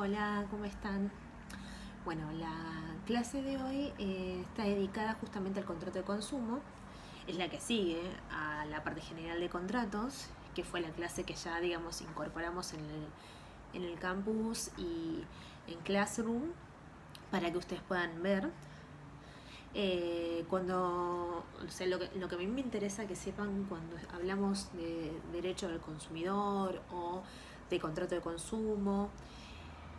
Hola, ¿cómo están? Bueno, la clase de hoy está dedicada justamente al contrato de consumo. Es la que sigue a la parte general de contratos, que fue la clase que ya, digamos, incorporamos en el campus y en Classroom para que ustedes puedan ver. Lo que a mí me interesa que sepan cuando hablamos de derecho del consumidor o de contrato de consumo,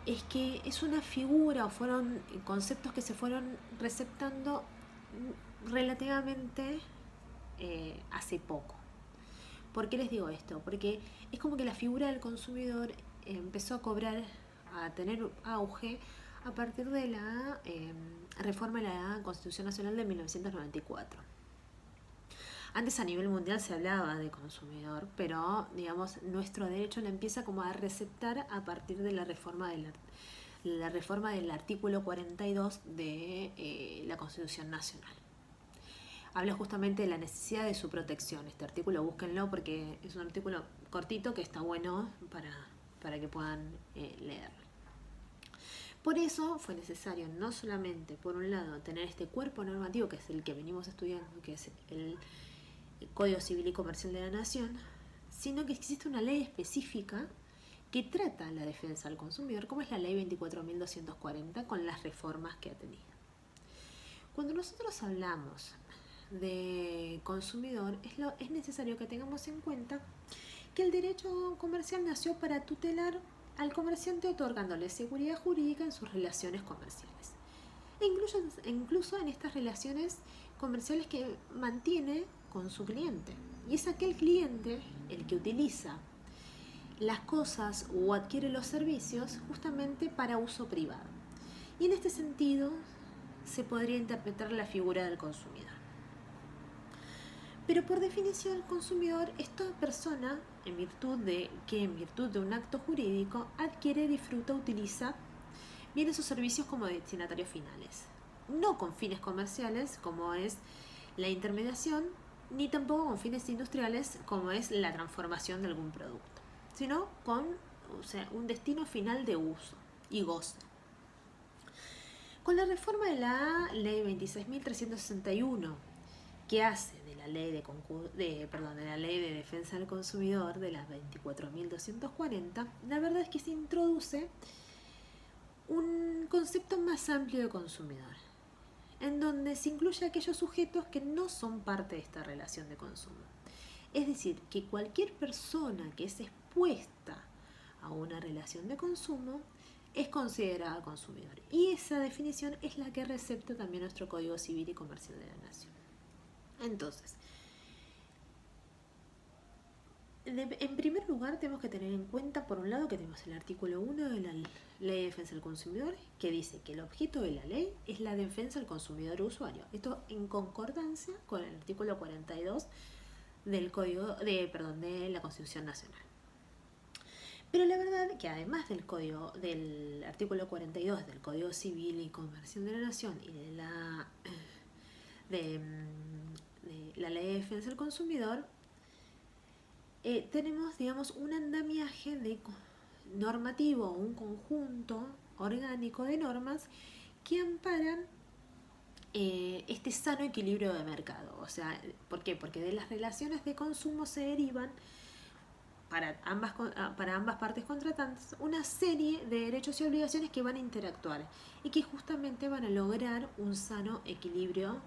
es que es una figura o fueron conceptos que se fueron receptando relativamente hace poco. ¿Por qué les digo esto? Porque es como que la figura del consumidor empezó a cobrar, a tener auge a partir de la reforma de la Constitución Nacional de 1994. Antes a nivel mundial se hablaba de consumidor, pero digamos nuestro derecho lo empieza como a receptar a partir de la reforma del artículo 42 de la Constitución Nacional. Habla justamente de la necesidad de su protección. Este artículo búsquenlo porque es un artículo cortito que está bueno para que puedan leerlo. Por eso fue necesario no solamente, por un lado, tener este cuerpo normativo, que es el que venimos estudiando, que es el Código Civil y Comercial de la Nación, sino que existe una ley específica que trata la defensa del consumidor, como es la ley 24.240, con las reformas que ha tenido. Cuando nosotros hablamos de consumidor, es necesario que tengamos en cuenta que el derecho comercial nació para tutelar al comerciante otorgándole seguridad jurídica en sus relaciones comerciales. Incluso en estas relaciones comerciales que mantiene con su cliente. Y es aquel cliente el que utiliza las cosas o adquiere los servicios justamente para uso privado. Y en este sentido se podría interpretar la figura del consumidor. Pero por definición el consumidor es toda persona en virtud de un acto jurídico adquiere, disfruta, utiliza bienes o servicios como destinatarios finales, no con fines comerciales como es la intermediación, ni tampoco con fines industriales como es la transformación de algún producto, sino con un destino final de uso y goce. Con la reforma de la ley 26.361, que hace de la ley de la ley de defensa del consumidor de las 24.240, la verdad es que se introduce un concepto más amplio de consumidor, en donde se incluye aquellos sujetos que no son parte de esta relación de consumo. Es decir, que cualquier persona que es expuesta a una relación de consumo es considerada consumidor. Y esa definición es la que recepta también nuestro Código Civil y Comercial de la Nación. Entonces, en primer lugar tenemos que tener en cuenta, por un lado, que tenemos el artículo 1 de la Ley de Defensa del Consumidor, que dice que el objeto de la ley es la defensa del consumidor usuario. Esto en concordancia con el artículo 42 de la Constitución Nacional. Pero la verdad que además del artículo 42 del Código Civil y Comercial de la Nación y de la Ley de Defensa del Consumidor, tenemos, digamos, un andamiaje normativo, un conjunto orgánico de normas que amparan este sano equilibrio de mercado. O sea, ¿por qué? Porque de las relaciones de consumo se derivan para ambas partes contratantes una serie de derechos y obligaciones que van a interactuar y que justamente van a lograr un sano equilibrio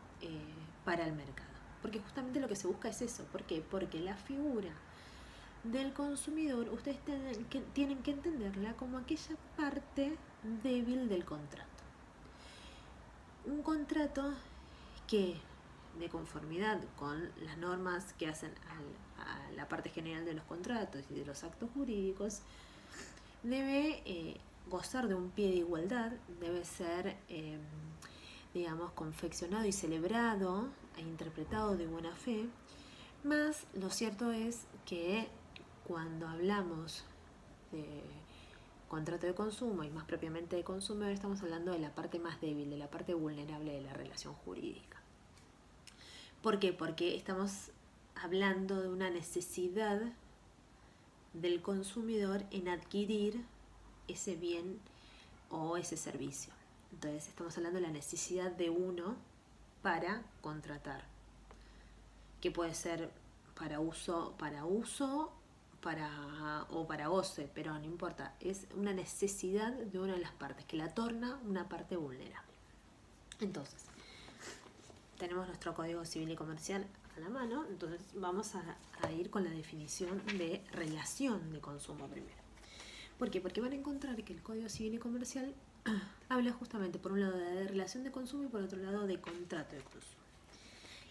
para el mercado. Porque justamente lo que se busca es eso. ¿Por qué? Porque la figura del consumidor ustedes tienen que entenderla como aquella parte débil del contrato. Un contrato que, de conformidad con las normas que hacen a la parte general de los contratos y de los actos jurídicos, debe gozar de un pie de igualdad, debe ser, digamos, confeccionado y celebrado e interpretado de buena fe. Más lo cierto es que cuando hablamos de contrato de consumo y más propiamente de consumidor, estamos hablando de la parte más débil, de la parte vulnerable de la relación jurídica. ¿Por qué? Porque estamos hablando de una necesidad del consumidor en adquirir ese bien o ese servicio. Entonces estamos hablando de la necesidad de uno para contratar, que puede ser para uso o para goce, pero no importa, es una necesidad de una de las partes que la torna una parte vulnerable. Entonces, tenemos nuestro Código Civil y Comercial a la mano, entonces vamos a ir con la definición de relación de consumo primero. ¿Por qué? Porque van a encontrar que el Código Civil y Comercial habla justamente por un lado de relación de consumo y por otro lado de contrato de consumo.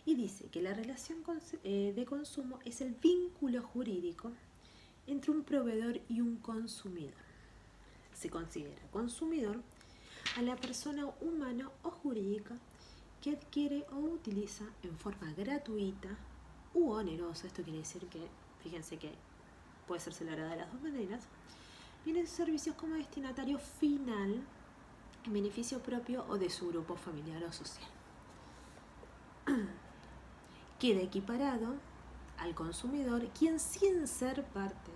Y dice que la relación de consumo es el vínculo jurídico entre un proveedor y un consumidor. Se considera consumidor a la persona humana o jurídica que adquiere o utiliza en forma gratuita u onerosa, esto quiere decir que, fíjense que puede ser celebrada de las dos maneras, bienes y servicios como destinatario final en beneficio propio o de su grupo familiar o social. Queda equiparado al consumidor, quien sin ser parte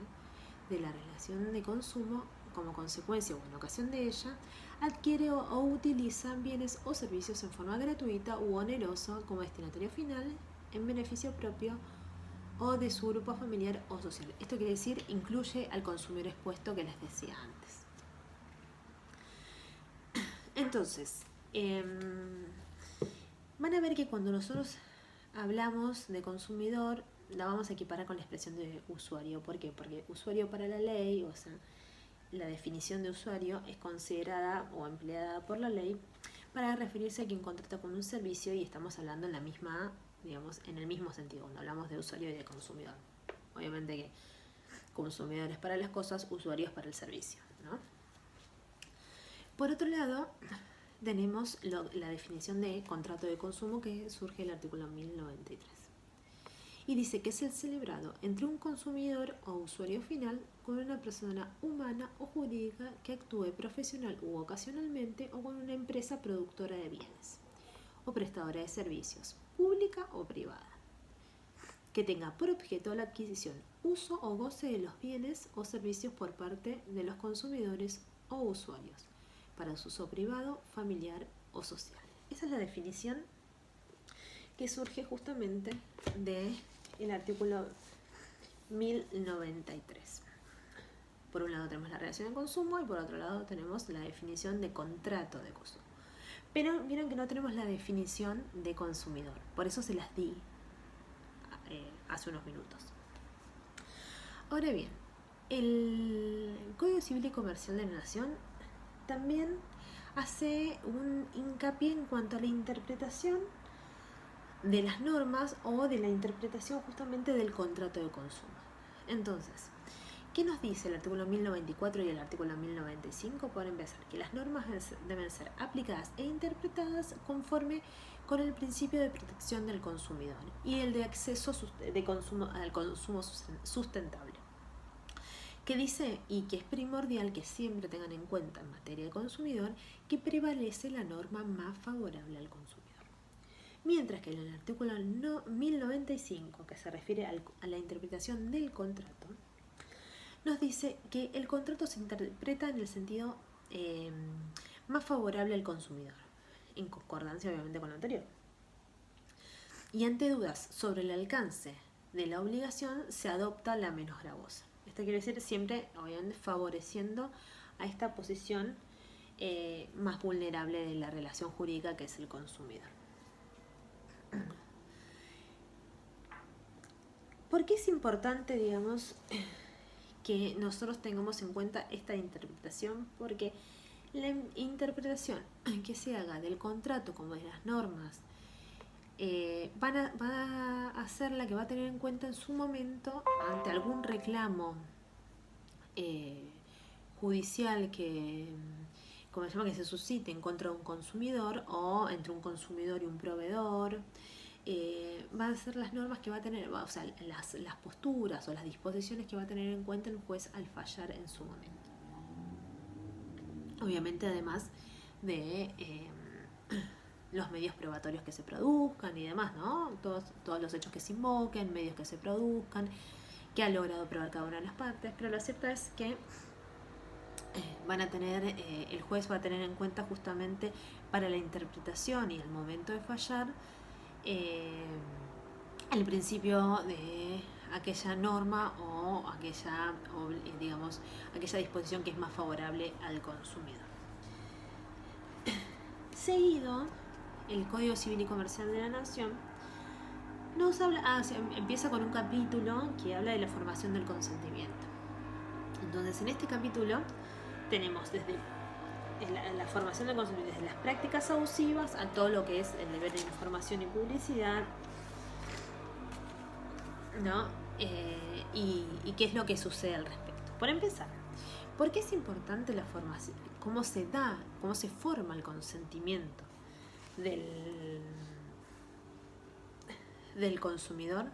de la relación de consumo, como consecuencia o en ocasión de ella, adquiere o utiliza bienes o servicios en forma gratuita u onerosa como destinatario final en beneficio propio o de su grupo familiar o social. Esto quiere decir, incluye al consumidor expuesto que les decía antes. Entonces, van a ver que cuando nosotros hablamos de consumidor, la vamos a equiparar con la expresión de usuario. ¿Por qué? Porque usuario para la ley, o sea, la definición de usuario es considerada o empleada por la ley para referirse a quien contrata con un servicio, y estamos hablando en la misma, digamos, en el mismo sentido cuando hablamos de usuario y de consumidor. Obviamente que consumidores para las cosas, usuarios para el servicio, ¿no? Por otro lado, tenemos la definición de contrato de consumo que surge del artículo 1093. Y dice que es el celebrado entre un consumidor o usuario final con una persona humana o jurídica que actúe profesional u ocasionalmente o con una empresa productora de bienes o prestadora de servicios, pública o privada, que tenga por objeto la adquisición, uso o goce de los bienes o servicios por parte de los consumidores o usuarios para su uso privado, familiar o social. Esa es la definición que surge justamente del artículo 1093. Por un lado tenemos la relación de consumo y por otro lado tenemos la definición de contrato de consumo. Pero vieron que no tenemos la definición de consumidor, por eso se las di hace unos minutos. Ahora bien, el Código Civil y Comercial de la Nación también hace un hincapié en cuanto a la interpretación de las normas o de la interpretación justamente del contrato de consumo. Entonces, ¿qué nos dice el artículo 1094 y el artículo 1095? Por empezar, que las normas deben ser aplicadas e interpretadas conforme con el principio de protección del consumidor y el de acceso al consumo sustentable, que dice y que es primordial que siempre tengan en cuenta en materia de consumidor que prevalece la norma más favorable al consumidor. Mientras que en el artículo 1095, que se refiere a la interpretación del contrato, nos dice que el contrato se interpreta en el sentido más favorable al consumidor, en concordancia obviamente con lo anterior. Y ante dudas sobre el alcance de la obligación, se adopta la menos gravosa. Esto quiere decir siempre, obviamente, favoreciendo a esta posición más vulnerable de la relación jurídica, que es el consumidor. ¿Por qué es importante, digamos, que nosotros tengamos en cuenta esta interpretación? Porque la interpretación que se haga del contrato como de las normas va a ser la que va a tener en cuenta en su momento ante algún reclamo judicial que se suscite en contra de un consumidor o entre un consumidor y un proveedor. Van a ser las normas que va a tener, o sea, las posturas o las disposiciones que va a tener en cuenta el juez al fallar en su momento. Obviamente, además de los medios probatorios que se produzcan y demás, ¿no? Todos los hechos que se invoquen, medios que se produzcan, que ha logrado probar cada una de las partes, pero lo cierto es que van a tener, el juez va a tener en cuenta justamente para la interpretación y el momento de fallar el principio de aquella norma o aquella, digamos, aquella disposición que es más favorable al consumidor. Seguido, el Código Civil y Comercial de la Nación nos habla, empieza con un capítulo que habla de la formación del consentimiento. Entonces, en este capítulo tenemos desde la formación del consumidor, desde las prácticas abusivas a todo lo que es el deber de información y publicidad, ¿no? Y qué es lo que sucede al respecto. Por empezar, ¿por qué es importante la formación? ¿Cómo se da, cómo se forma el consentimiento del consumidor?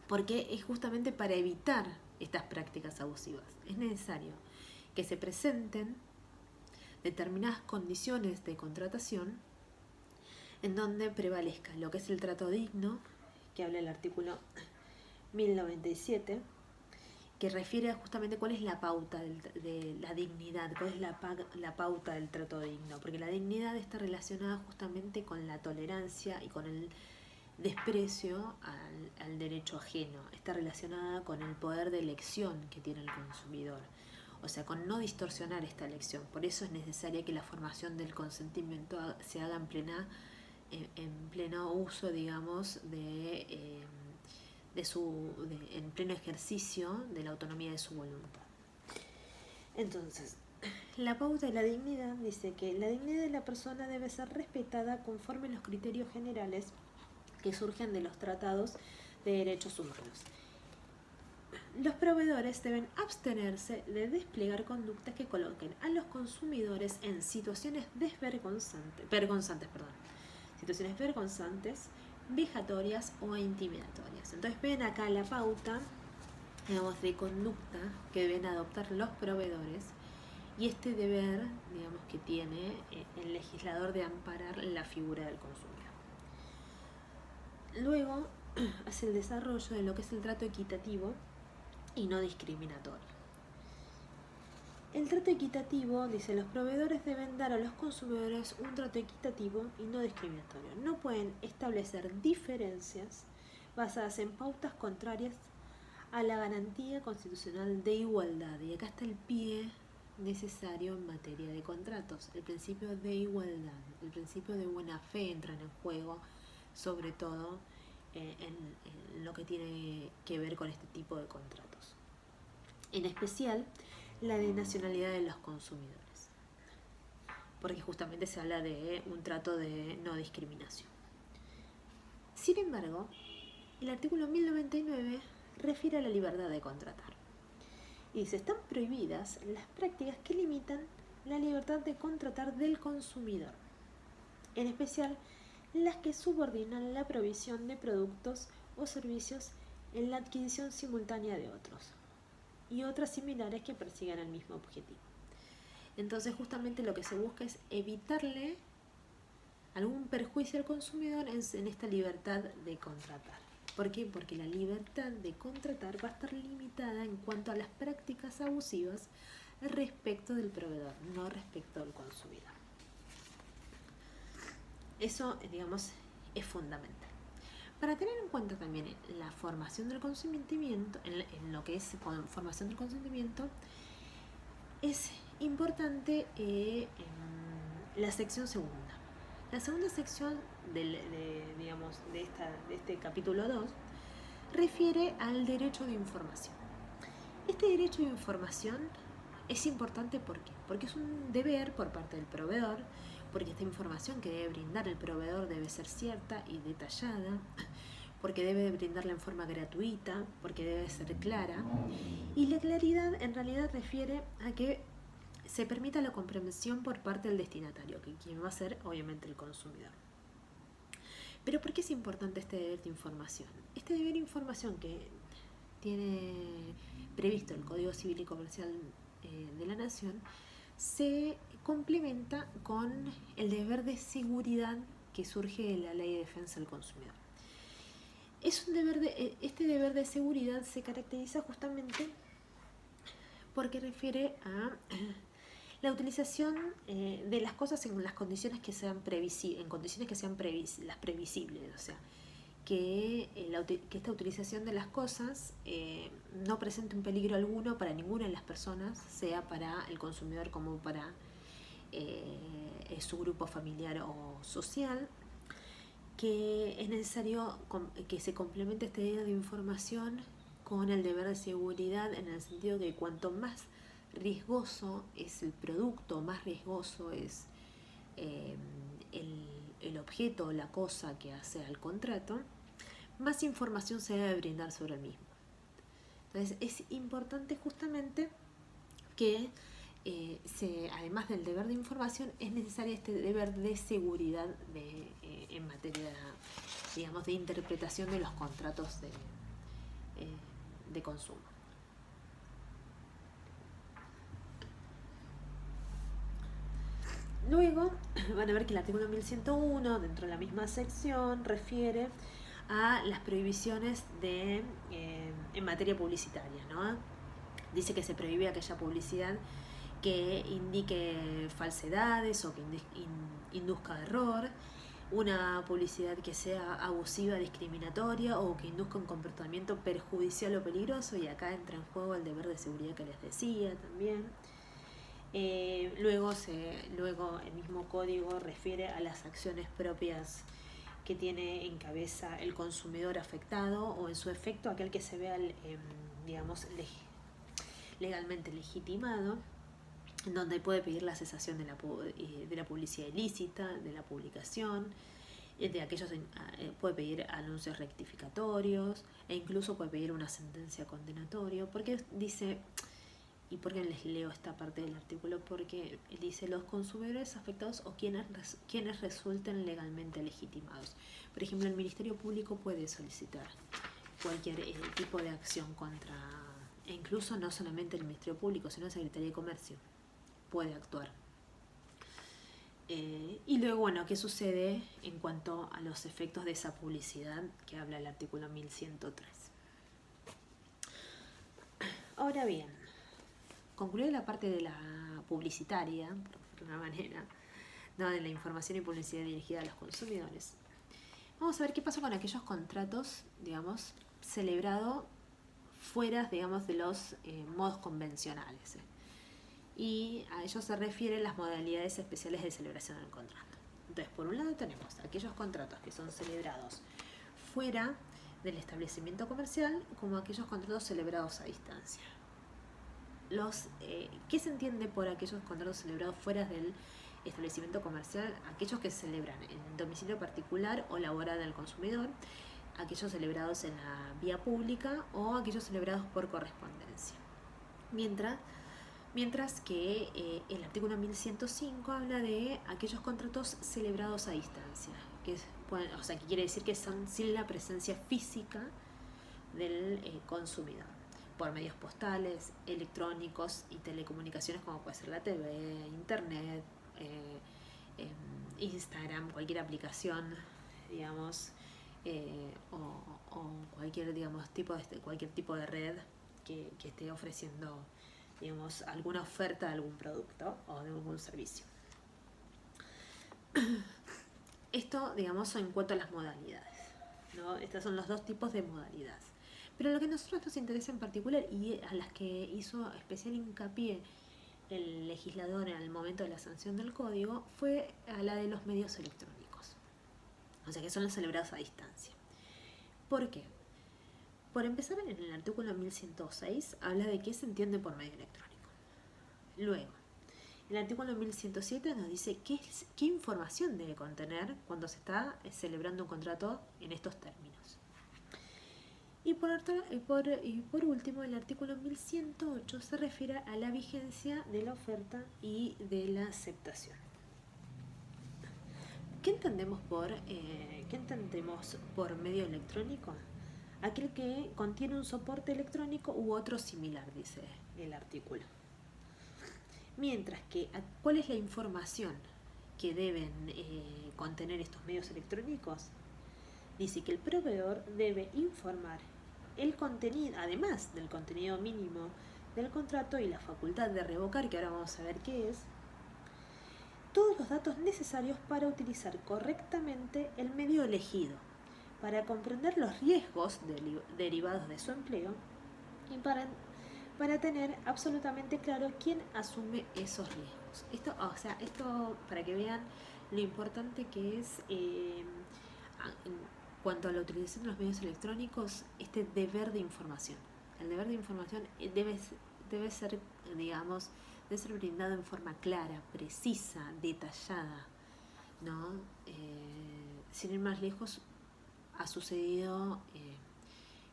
Porque es justamente para evitar estas prácticas abusivas. Es necesario que se presenten determinadas condiciones de contratación en donde prevalezca lo que es el trato digno, que habla el artículo 1097, que refiere a justamente cuál es la pauta de la dignidad, cuál es la pauta del trato digno, porque la dignidad está relacionada justamente con la tolerancia y con el desprecio al derecho ajeno, está relacionada con el poder de elección que tiene el consumidor, o sea, con no distorsionar esta elección. Por eso es necesaria que la formación del consentimiento se haga en pleno uso, digamos, en pleno ejercicio de la autonomía de su voluntad. Entonces, la pauta de la dignidad dice que la dignidad de la persona debe ser respetada conforme los criterios generales que surgen de los tratados de derechos humanos. Los proveedores deben abstenerse de desplegar conductas que coloquen a los consumidores en situaciones situaciones vergonzantes, vejatorias o intimidatorias. Entonces ven acá la pauta, digamos, de conducta que deben adoptar los proveedores y este deber, digamos, que tiene el legislador de amparar la figura del consumidor. Luego hace el desarrollo de lo que es el trato equitativo y no discriminatorio. El trato equitativo, dice, los proveedores deben dar a los consumidores un trato equitativo y no discriminatorio. No pueden establecer diferencias basadas en pautas contrarias a la garantía constitucional de igualdad. Y acá está el pie necesario en materia de contratos. El principio de igualdad, el principio de buena fe entran en juego, sobre todo en lo que tiene que ver con este tipo de contratos. En especial, la de nacionalidad de los consumidores, porque justamente se habla de un trato de no discriminación. Sin embargo, el artículo 1099 refiere a la libertad de contratar. Y dice, están prohibidas las prácticas que limitan la libertad de contratar del consumidor, en especial las que subordinan la provisión de productos o servicios en la adquisición simultánea de otros, y otras similares que persigan el mismo objetivo. Entonces justamente lo que se busca es evitarle algún perjuicio al consumidor en esta libertad de contratar. ¿Por qué? Porque la libertad de contratar va a estar limitada en cuanto a las prácticas abusivas respecto del proveedor, no respecto del consumidor. Eso, digamos, es fundamental. Para tener en cuenta también la formación del consentimiento, en lo que es formación del consentimiento, es importante la sección segunda. La segunda sección de este capítulo 2 refiere al derecho de información. Este derecho de información es importante ¿por qué? Porque es un deber por parte del proveedor, porque esta información que debe brindar el proveedor debe ser cierta y detallada, porque debe brindarla en forma gratuita, porque debe ser clara. Y la claridad en realidad refiere a que se permita la comprensión por parte del destinatario, que quien va a ser obviamente el consumidor. Pero ¿por qué es importante este deber de información? Este deber de información que tiene previsto el Código Civil y Comercial de la Nación se complementa con el deber de seguridad que surge de la Ley de Defensa del Consumidor. Este deber de seguridad se caracteriza justamente porque refiere a La utilización de las cosas en las condiciones que sean las previsibles, o sea, que esta utilización de las cosas no presente un peligro alguno para ninguna de las personas, sea para el consumidor como para su grupo familiar o social, que es necesario que se complemente esta idea de información con el deber de seguridad, en el sentido que cuanto más riesgoso es el producto, más riesgoso es el objeto o la cosa que hace al contrato, más información se debe brindar sobre el mismo. Entonces es importante justamente que además del deber de información, es necesario este deber de seguridad en materia, digamos, de interpretación de los contratos de consumo. Luego van a ver que el artículo 1101, dentro de la misma sección, refiere a las prohibiciones en materia publicitaria, ¿no? Dice que se prohíbe aquella publicidad que indique falsedades o que induzca error, una publicidad que sea abusiva, discriminatoria o que induzca un comportamiento perjudicial o peligroso, y acá entra en juego el deber de seguridad que les decía también. Luego el mismo código refiere a las acciones propias que tiene en cabeza el consumidor afectado, o en su efecto aquel que se vea, digamos, legalmente legitimado, en donde puede pedir la cesación de la publicidad ilícita, de la publicación, puede pedir anuncios rectificatorios, e incluso puede pedir una sentencia condenatoria. Porque dice, ¿y por qué les leo esta parte del artículo? Porque dice: los consumidores afectados o quienes resulten legalmente legitimados. Por ejemplo, el Ministerio Público puede solicitar cualquier tipo de acción contra, e incluso no solamente el Ministerio Público, sino la Secretaría de Comercio puede actuar. Y luego, bueno, ¿qué sucede en cuanto a los efectos de esa publicidad que habla el artículo 1103? Ahora bien, concluye la parte de la publicitaria, por decirlo de una manera, ¿no?, de la información y publicidad dirigida a los consumidores. Vamos a ver qué pasa con aquellos contratos, digamos, celebrados fuera, digamos, de los modos convencionales. Y a ello se refieren las modalidades especiales de celebración del contrato. Entonces, por un lado tenemos aquellos contratos que son celebrados fuera del establecimiento comercial, como aquellos contratos celebrados a distancia. ¿Qué se entiende por aquellos contratos celebrados fuera del establecimiento comercial? Aquellos que se celebran en el domicilio particular o laboral del consumidor, aquellos celebrados en la vía pública o aquellos celebrados por correspondencia. Mientras que el artículo 1105 habla de aquellos contratos celebrados a distancia, que quiere decir que son sin la presencia física del consumidor, por medios postales, electrónicos y telecomunicaciones, como puede ser la TV, internet, Instagram, cualquier aplicación, digamos, o cualquier, digamos, cualquier tipo de red que esté ofreciendo, digamos, alguna oferta de algún producto o de algún servicio. Esto, digamos, en cuanto a las modalidades, ¿no? Estos son los dos tipos de modalidades. Pero lo que a nosotros nos interesa en particular, y a las que hizo especial hincapié el legislador en el momento de la sanción del código, fue a la de los medios electrónicos. O sea, que son los celebrados a distancia. ¿Por qué? Por empezar, en el artículo 1106 habla de qué se entiende por medio electrónico. Luego, el artículo 1107 nos dice qué información debe contener cuando se está celebrando un contrato en estos términos. Y por último, el artículo 1108 se refiere a la vigencia de la oferta y de la aceptación. ¿Qué entendemos por medio electrónico? Aquel que contiene un soporte electrónico u otro similar, dice el artículo. Mientras que, ¿cuál es la información que deben contener estos medios electrónicos? Dice que el proveedor debe informar el contenido, además del contenido mínimo del contrato y la facultad de revocar, que ahora vamos a ver qué es, todos los datos necesarios para utilizar correctamente el medio elegido, para comprender los riesgos derivados de su empleo y para tener absolutamente claro quién asume esos riesgos. Esto para que vean lo importante que es en cuanto a la utilización de los medios electrónicos, este deber de información. El deber de información debe ser, digamos, debe ser brindado en forma clara, precisa, detallada, ¿no? Sin ir más lejos, ha sucedido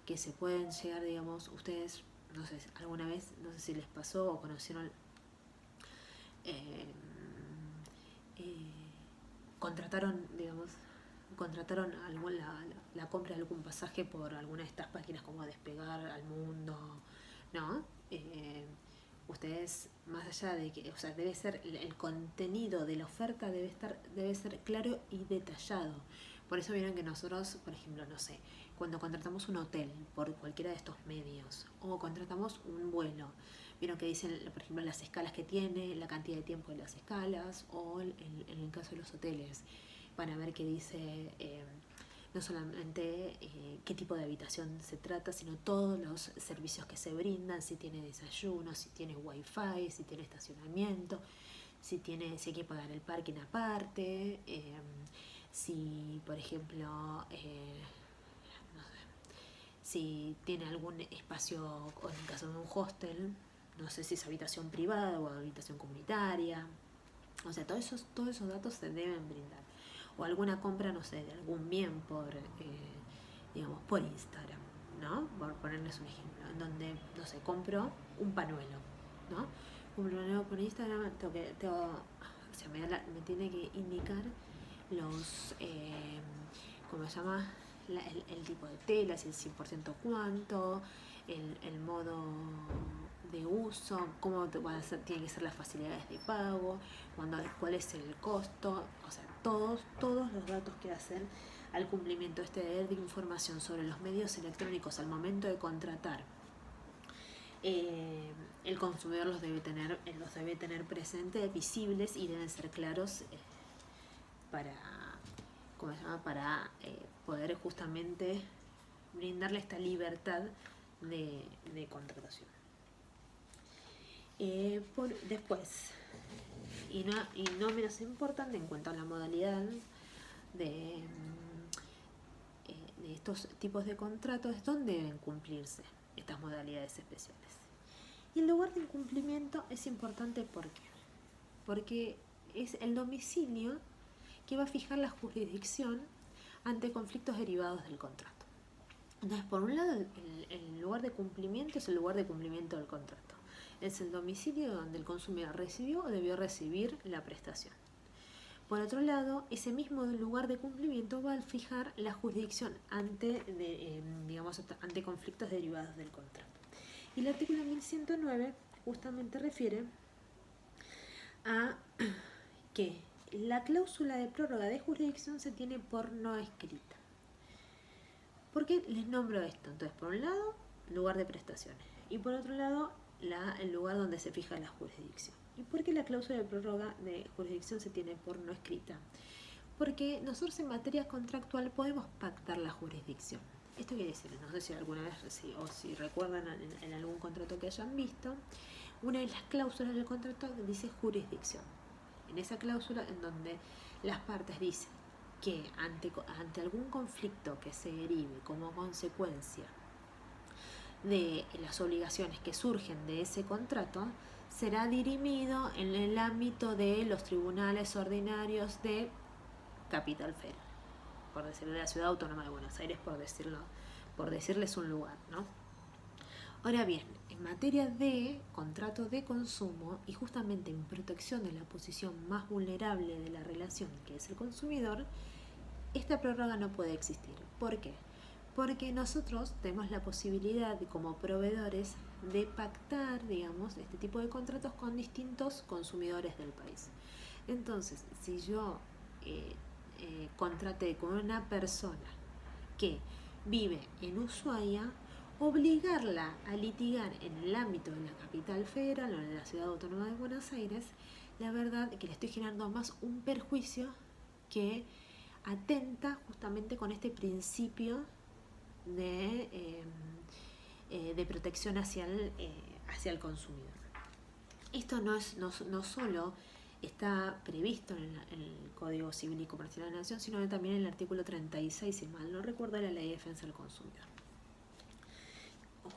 que se pueden llegar, digamos, ustedes, no sé, alguna vez, no sé si les pasó o conocieron, contrataron la compra de algún pasaje por alguna de estas páginas como Despegar, Al Mundo, ¿no? Ustedes, más allá de que, o sea, debe ser el contenido de la oferta debe ser claro y detallado. Por eso vieron que nosotros, por ejemplo, no sé, cuando contratamos un hotel por cualquiera de estos medios o contratamos un vuelo, vieron que dicen, por ejemplo, las escalas que tiene, la cantidad de tiempo de las escalas, o en el caso de los hoteles van a ver que dice no solamente qué tipo de habitación se trata, sino todos los servicios que se brindan, si tiene desayuno, si tiene wifi, si tiene estacionamiento, si hay que pagar el parking aparte, si, por ejemplo, no sé, si tiene algún espacio, o en el caso de un hostel, no sé si es habitación privada o habitación comunitaria. O sea, todos esos datos se deben brindar. O alguna compra, no sé, de algún bien digamos, por Instagram, ¿no? Por ponerles un ejemplo, en donde, no sé, compro un pañuelo, ¿no? Un pañuelo por Instagram, me tiene que indicar los, ¿cómo se llama? El tipo de tela, si es 100% cuánto, el modo de uso, cómo tienen que ser las facilidades de pago, cuál es el costo, o sea, todos los datos que hacen al cumplimiento de este deber de información sobre los medios electrónicos al momento de contratar. El consumidor los debe tener presentes, visibles, y deben ser claros para poder justamente brindarle esta libertad de contratación. Después, y no menos importante en cuanto a la modalidad de estos tipos de contratos, es dónde deben cumplirse estas modalidades especiales. Y el lugar de incumplimiento es importante porque es el domicilio que va a fijar la jurisdicción ante conflictos derivados del contrato. Entonces, por un lado, el lugar de cumplimiento es el lugar de cumplimiento del contrato. Es el domicilio donde el consumidor recibió o debió recibir la prestación. Por otro lado, ese mismo lugar de cumplimiento va a fijar la jurisdicción ante conflictos derivados del contrato. Y el artículo 1109 justamente refiere a que la cláusula de prórroga de jurisdicción se tiene por no escrita. ¿Por qué les nombro esto? Entonces, por un lado, lugar de prestaciones, y por otro lado, el lugar donde se fija la jurisdicción. ¿Y por qué la cláusula de prórroga de jurisdicción se tiene por no escrita? Porque nosotros en materia contractual podemos pactar la jurisdicción. Esto quiere decir, no sé si alguna vez si recuerdan en algún contrato que hayan visto, una de las cláusulas del contrato dice jurisdicción. En esa cláusula en donde las partes dicen que ante algún conflicto que se derive como consecuencia de las obligaciones que surgen de ese contrato, será dirimido en el ámbito de los tribunales ordinarios de Capital Federal, por decirlo, de la Ciudad Autónoma de Buenos Aires, por decirles un lugar, ¿no? Ahora bien, en materia de contrato de consumo y justamente en protección de la posición más vulnerable de la relación, que es el consumidor, esta prórroga no puede existir. ¿Por qué? Porque nosotros tenemos la posibilidad, como proveedores, de pactar, digamos, este tipo de contratos con distintos consumidores del país. Entonces, si yo contraté con una persona que vive en Ushuaia, obligarla a litigar en el ámbito de la Capital Federal o en la Ciudad Autónoma de Buenos Aires la verdad que le estoy generando más un perjuicio que atenta justamente con este principio de protección hacia el consumidor. Esto no solo está previsto en el Código Civil y Comercial de la Nación, sino también en el artículo 36, si mal no recuerdo, de la Ley de Defensa del Consumidor.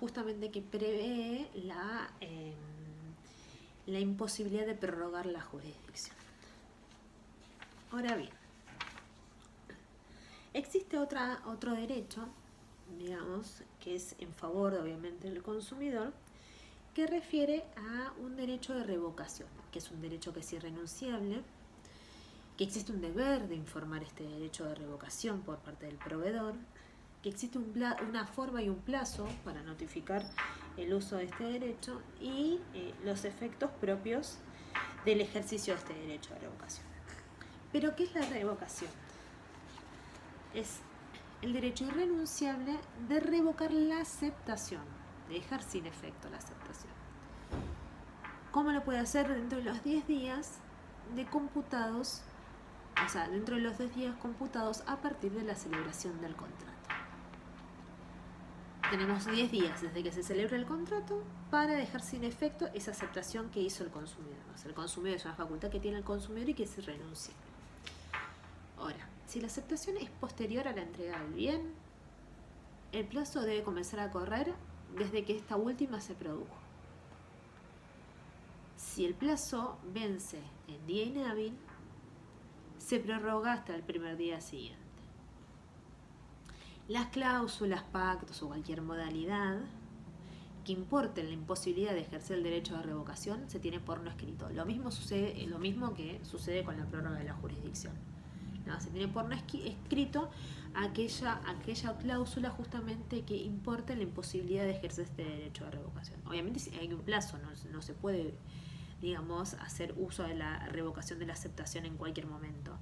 Justamente que prevé la imposibilidad de prorrogar la jurisdicción. Ahora bien, existe otro derecho, digamos, que es en favor, obviamente, del consumidor, que refiere a un derecho de revocación, que es un derecho que es irrenunciable, que existe un deber de informar este derecho de revocación por parte del proveedor, que existe una forma y un plazo para notificar el uso de este derecho y los efectos propios del ejercicio de este derecho de revocación. ¿Pero qué es la revocación? Es el derecho irrenunciable de revocar la aceptación, de dejar sin efecto la aceptación. ¿Cómo lo puede hacer? Dentro de los 10 días de computados, o sea, dentro de los 10 días computados a partir de la celebración del contrato. Tenemos 10 días desde que se celebra el contrato para dejar sin efecto esa aceptación que hizo el consumidor. O sea, el consumidor es una facultad que tiene el consumidor y que es irrenunciable. Ahora, si la aceptación es posterior a la entrega del bien, el plazo debe comenzar a correr desde que esta última se produjo. Si el plazo vence en día inhábil, se prorroga hasta el primer día siguiente. Las cláusulas, pactos o cualquier modalidad que importen la imposibilidad de ejercer el derecho de revocación se tiene por no escrito. Lo mismo que sucede con la prórroga de la jurisdicción. No, se tiene por no escrito aquella cláusula justamente que importe la imposibilidad de ejercer este derecho de revocación. Obviamente si hay un plazo, no se puede, digamos, hacer uso de la revocación de la aceptación en cualquier momento,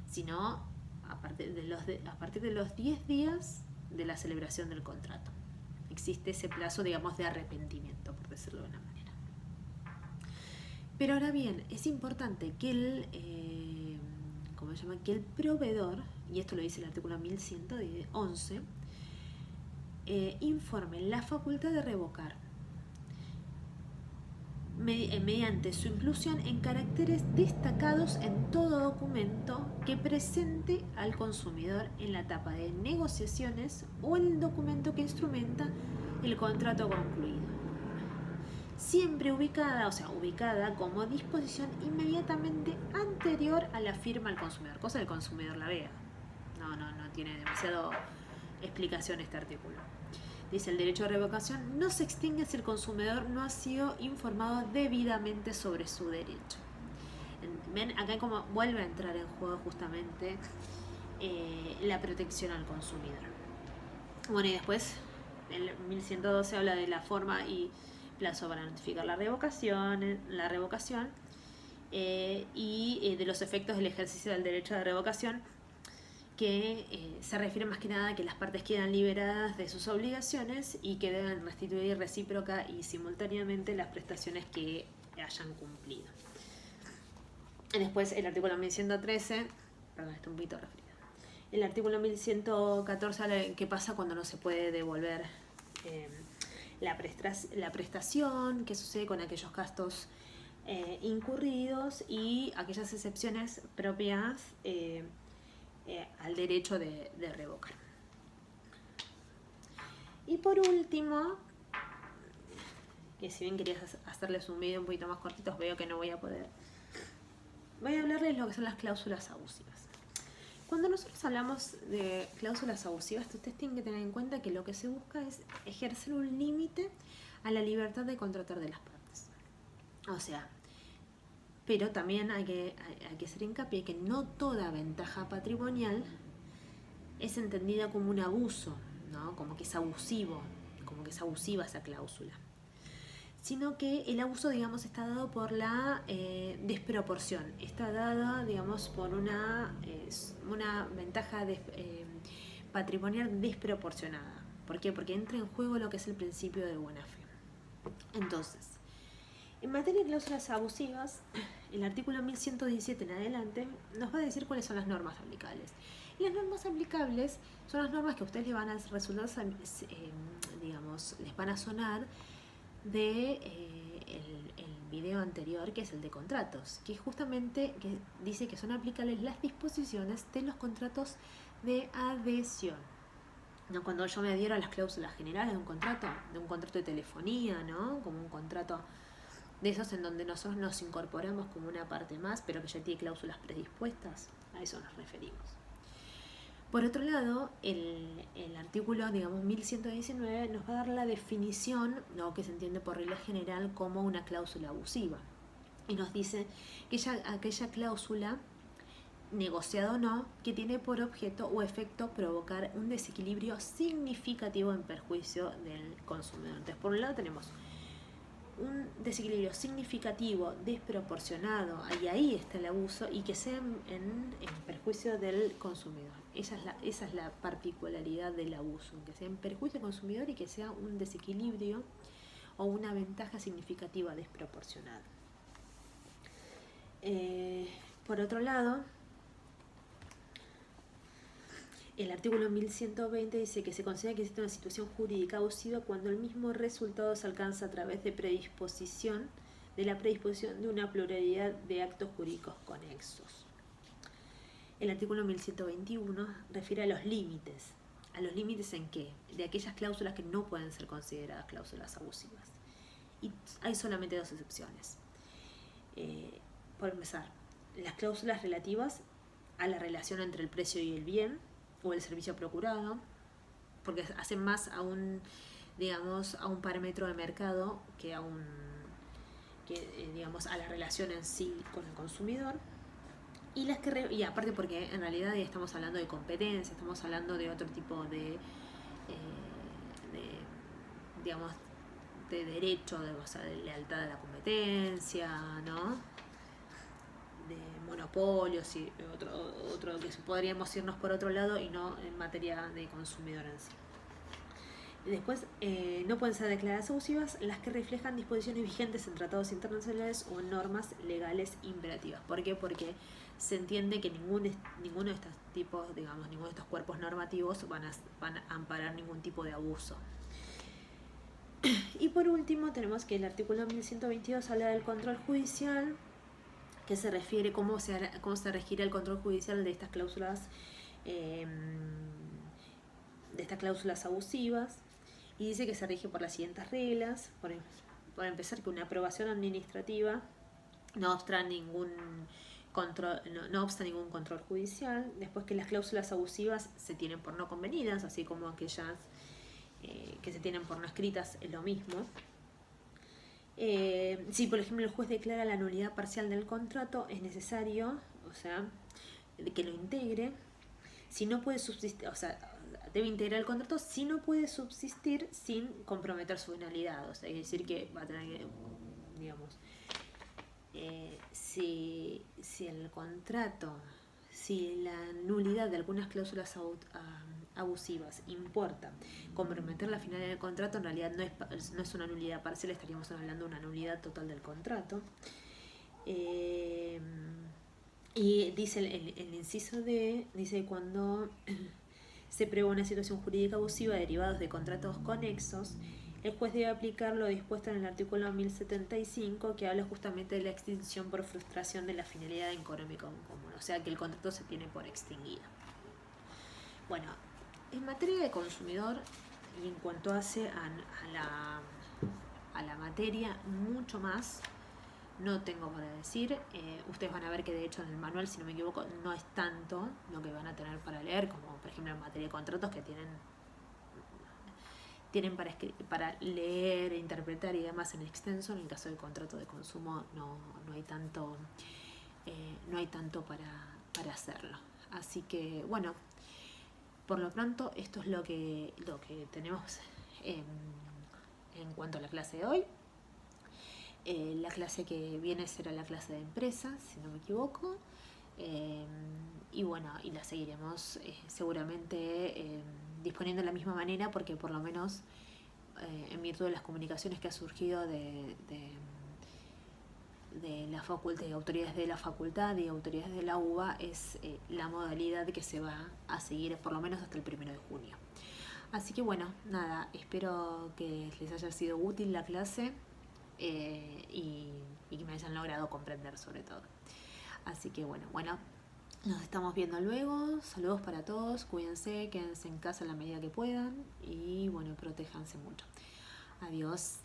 sino a partir de los 10 días de la celebración del contrato. Existe ese plazo, digamos, de arrepentimiento, por decirlo de una manera. Pero ahora bien, es importante que que el proveedor, y esto lo dice el artículo 1111, informe la facultad de revocar mediante su inclusión en caracteres destacados en todo documento que presente al consumidor en la etapa de negociaciones o en el documento que instrumenta el contrato concluido. Siempre ubicada como disposición inmediatamente anterior a la firma al consumidor, cosa que el consumidor la vea. No tiene demasiado explicación este artículo. Dice, el derecho de revocación no se extingue si el consumidor no ha sido informado debidamente sobre su derecho. Ven, acá como vuelve a entrar en juego justamente la protección al consumidor. Bueno, y después el 1112 habla de la forma y plazo para notificar la revocación y de los efectos del ejercicio del derecho de revocación, que se refiere más que nada a que las partes quedan liberadas de sus obligaciones y que deben restituir recíproca y simultáneamente las prestaciones que hayan cumplido. Después el artículo 1113, perdón, está un poquito referido. El artículo 1114 habla de qué pasa cuando no se puede devolver la prestación, qué sucede con aquellos gastos incurridos y aquellas excepciones propias al derecho de revocar. Y por último, que si bien quería hacerles un video un poquito más cortito, veo que no voy a poder. Voy a hablarles de lo que son las cláusulas abusivas. Cuando nosotros hablamos de cláusulas abusivas, ustedes tienen que tener en cuenta que lo que se busca es ejercer un límite a la libertad de contratar de las partes. O sea, pero también hay que hacer hincapié que no toda ventaja patrimonial es entendida como un abuso, ¿no? Como que es abusivo, como que es abusiva esa cláusula. Sino que el abuso, digamos, está dado por la desproporción, está dada, digamos, por una ventaja patrimonial desproporcionada. ¿Por qué? Porque entra en juego lo que es el principio de buena fe. Entonces, En materia de cláusulas abusivas, el artículo 1117 en adelante nos va a decir cuáles son las normas aplicables. Y las normas aplicables son las normas que a ustedes les van a resultar, digamos, les van a sonar de el video anterior, que es el de contratos, que justamente que dice que son aplicables las disposiciones de los contratos de adhesión. ¿No? Cuando yo me adhiero a las cláusulas generales de un contrato de telefonía, ¿no? Como un contrato de esos en donde nosotros nos incorporamos como una parte más, pero que ya tiene cláusulas predispuestas, a eso nos referimos. Por otro lado, el artículo, digamos, 1119 nos va a dar la definición, ¿no? Que se entiende por regla general como una cláusula abusiva. Y nos dice que aquella cláusula, negociada o no, que tiene por objeto o efecto provocar un desequilibrio significativo en perjuicio del consumidor. Entonces, por un lado tenemos un desequilibrio significativo, desproporcionado, y ahí está el abuso, y que sea en perjuicio del consumidor. Esa es la particularidad del abuso, que sea en perjuicio del consumidor y que sea un desequilibrio o una ventaja significativa desproporcionada. Por otro lado, el artículo 1120 dice que se considera que existe una situación jurídica abusiva cuando el mismo resultado se alcanza a través de la predisposición de una pluralidad de actos jurídicos conexos. El artículo 1121 refiere a los límites. ¿A los límites en qué? De aquellas cláusulas que no pueden ser consideradas cláusulas abusivas. Y hay solamente dos excepciones. Por empezar, las cláusulas relativas a la relación entre el precio y el bien o el servicio procurado, porque hacen más a un parámetro de mercado que a la relación en sí con el consumidor. Y aparte porque en realidad ya estamos hablando de competencia, estamos hablando de otro tipo de derecho, de lealtad a la competencia, ¿no? De monopolios y otro que podríamos irnos por otro lado y no en materia de consumidor en sí. Después, no pueden ser declaradas abusivas las que reflejan disposiciones vigentes en tratados internacionales o en normas legales imperativas. ¿Por qué? Porque se entiende que ninguno de estos tipos, ninguno de estos cuerpos normativos van a amparar ningún tipo de abuso. Y por último, tenemos que el artículo 1122 habla del control judicial, que se refiere a cómo se regira el control judicial de estas cláusulas abusivas, y dice que se rige por las siguientes reglas. Por empezar, que una aprobación administrativa no obsta ningún control judicial. Después, que las cláusulas abusivas se tienen por no convenidas, así como aquellas que se tienen por no escritas, es lo mismo. Si por ejemplo el juez declara la nulidad parcial del contrato, es necesario, que lo integre. Si no puede subsistir, debe integrar el contrato si no puede subsistir sin comprometer su finalidad. Es decir, que va a tener que, si el contrato, si la nulidad de algunas cláusulas abusivas importa comprometer la finalidad del contrato, en realidad no es una nulidad parcial, estaríamos hablando de una nulidad total del contrato. Y dice el inciso D, dice cuando se prueba una situación jurídica abusiva derivados de contratos conexos, el juez debe aplicar lo dispuesto en el artículo 1075, que habla justamente de la extinción por frustración de la finalidad económica común, o sea que el contrato se tiene por extinguido. Bueno, en materia de consumidor, y en cuanto hace a la materia, mucho más no tengo para decir. Ustedes van a ver que de hecho en el manual, si no me equivoco, no es tanto lo que van a tener para leer, como por ejemplo en materia de contratos, que tienen para leer, interpretar y demás en extenso. En el caso del contrato de consumo no hay tanto para hacerlo. Así que bueno, por lo pronto esto es lo que tenemos en cuanto a la clase de hoy. La clase que viene será la clase de empresa, si no me equivoco. Y bueno, y la seguiremos seguramente disponiendo de la misma manera, porque por lo menos en virtud de las comunicaciones que ha surgido de de la facultad, de autoridades de la facultad y autoridades de la UBA es la modalidad que se va a seguir por lo menos hasta el 1 de junio. Así que bueno, nada, espero que les haya sido útil la clase y que me hayan logrado comprender sobre todo. Así que bueno, nos estamos viendo luego. Saludos para todos, cuídense, quédense en casa en la medida que puedan y bueno, protéjanse mucho. Adiós.